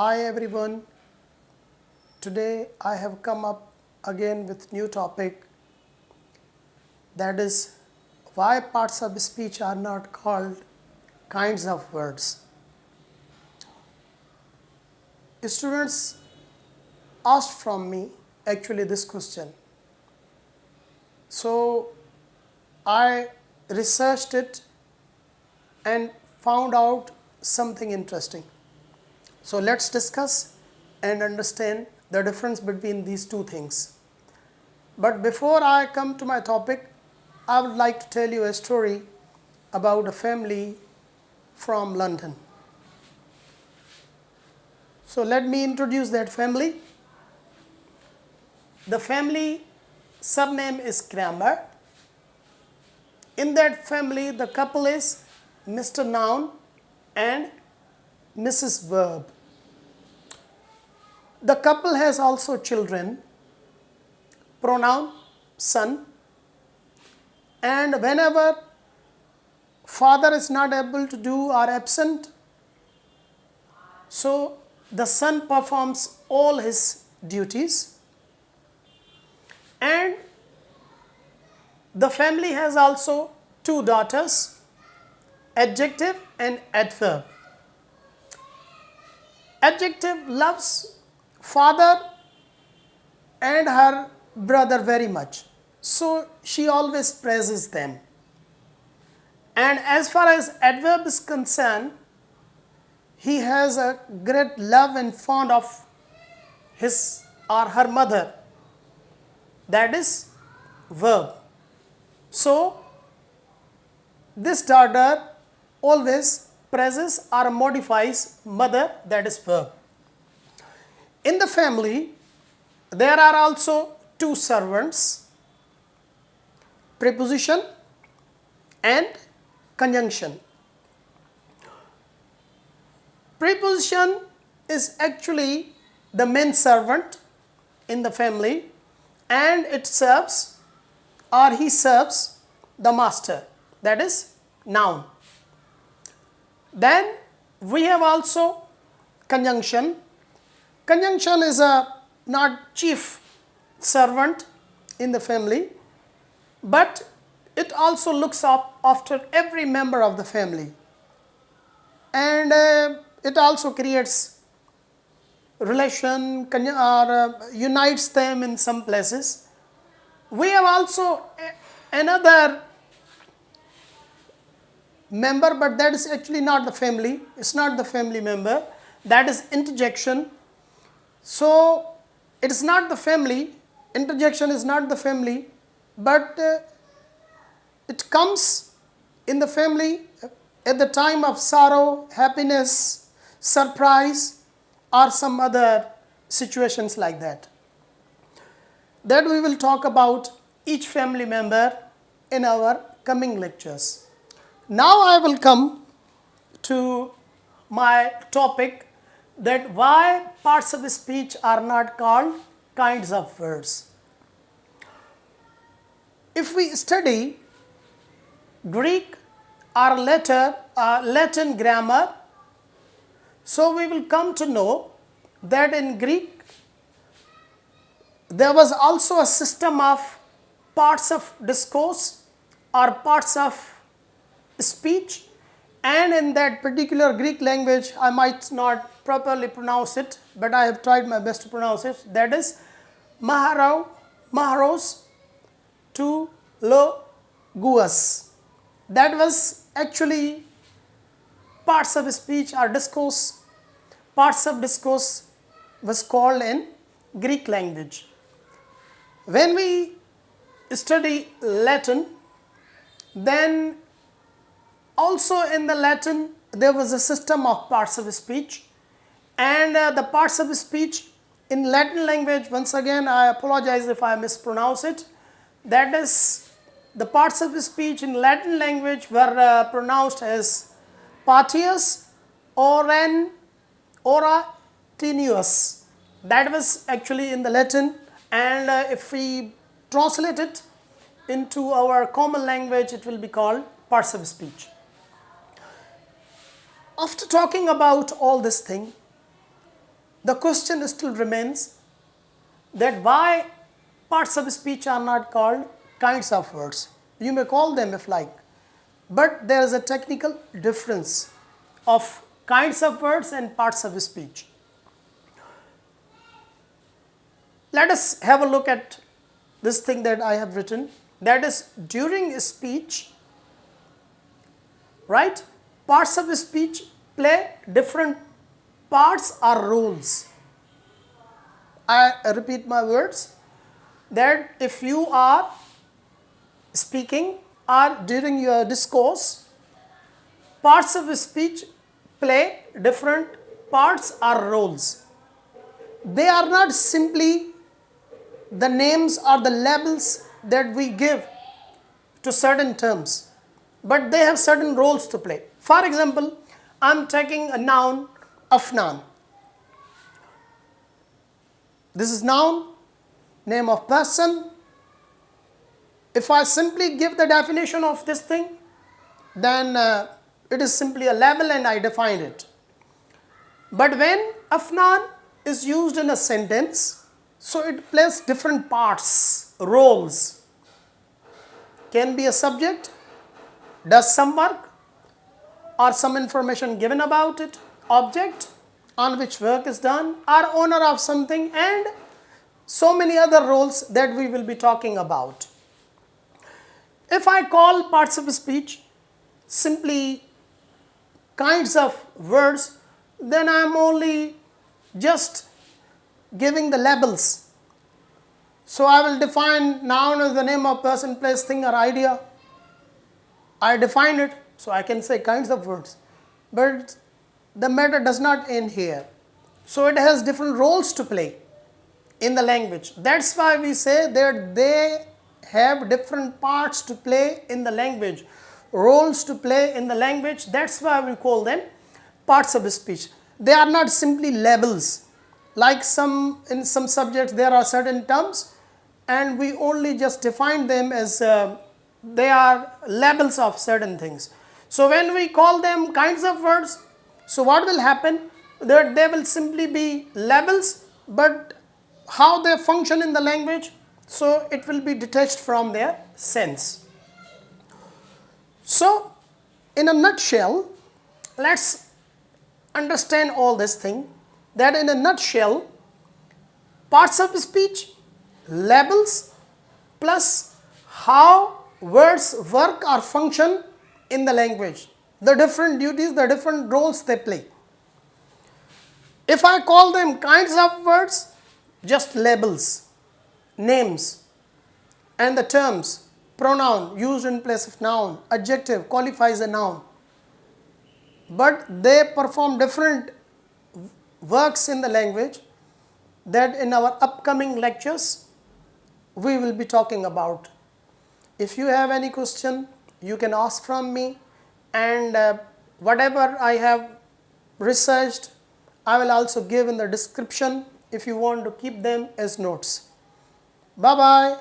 Hi everyone. Today I have come up again with new topic, that is why parts of speech are not called kinds of words. Students asked from me actually this question. So I researched it and found out something interesting. So let's discuss and understand the difference between these two things. But before I come to my topic, I would like to tell you a story about a family from London. So let me introduce that family. The family surname is Grammar. In that family, the couple is Mr. Noun and Mrs. Verb. The couple has also children, Pronoun Son, and whenever father is not able to do or absent, so the son performs all his duties. And the family has also two daughters, Adjective and Adverb. Adjective loves father and her brother very much, so she always praises them. And as far as Adverb is concerned, he has a great love and fond of his or her mother, that is Verb. So this daughter always praises or modifies mother, that is Verb. In the family, there are also two servants, Preposition and Conjunction. Preposition is actually the main servant in the family, and it serves or he serves the master, that is noun. Then we have also Conjunction. Conjunction is a not chief servant in the family, but it also looks up after every member of the family, and it also creates relation or unites them in some places. We have also another member, but that is actually not the family. It's not the family member. That is Interjection. So it is not the family. Interjection is not the family, but it comes in the family at the time of sorrow, happiness, surprise, or some other situations like that. That we will talk about each family member in our coming lectures. Now I will come to my topic, that why parts of speech are not called kinds of words. If we study Greek or Latin grammar, so we will come to know that in Greek there was also a system of parts of discourse or parts of speech, and in that particular Greek language, I might not properly pronounce it, but I have tried my best to pronounce it, that is maharos to logous. That was actually parts of speech or discourse. Parts of discourse was called in Greek language. When we study Latin, then also in the Latin there was a system of parts of speech, and the parts of speech in Latin language, once again I apologize if I mispronounce it, that is the parts of speech in Latin language were pronounced as partius or orationis. That was actually in the Latin, and if we translate it into our common language, it will be called parts of speech. After talking about all this thing, the question still remains that why parts of speech are not called kinds of words. You may call them if like, but there is a technical difference of kinds of words and parts of speech. Let us have a look at this thing that I have written, that is during speech, right? Parts of speech play different parts or roles. I repeat my words, that if you are speaking or during your discourse, parts of speech play different parts or roles. They are not simply the names or the labels that we give to certain terms, but they have certain roles to play. For example, I am taking a noun, afnan. This is noun, name of person. If I simply give the definition of this thing, then it is simply a label and I define it. But when afnan is used in a sentence, so it plays different parts, roles. Can be a subject, does some work, or some information given about it, object on which work is done, or owner of something, and so many other roles that we will be talking about. If I call parts of speech simply kinds of words, then I am only just giving the labels. So I will define noun as the name of person, place, thing or idea. I define it, so I can say kinds of words. But the matter does not end here. So it has different roles to play in the language. That's why we say that they have different parts to play in the language, roles to play in the language. That's why we call them parts of speech. They are not simply labels. Like in some subjects there are certain terms and we only just define them as they are labels of certain things. So when we call them kinds of words, so what will happen? That they will simply be labels, but how they function in the language, so it will be detached from their sense. So in a nutshell, let's understand all this thing, that in a nutshell, parts of speech, labels, plus how words work or function in the language, the different duties, the different roles they play. If I call them kinds of words, just labels, names, and the terms, pronoun used in place of noun, adjective qualifies a noun. But they perform different works in the language that in our upcoming lectures we will be talking about. If you have any question, you can ask from me, and whatever I have researched, I will also give in the description if you want to keep them as notes. Bye bye.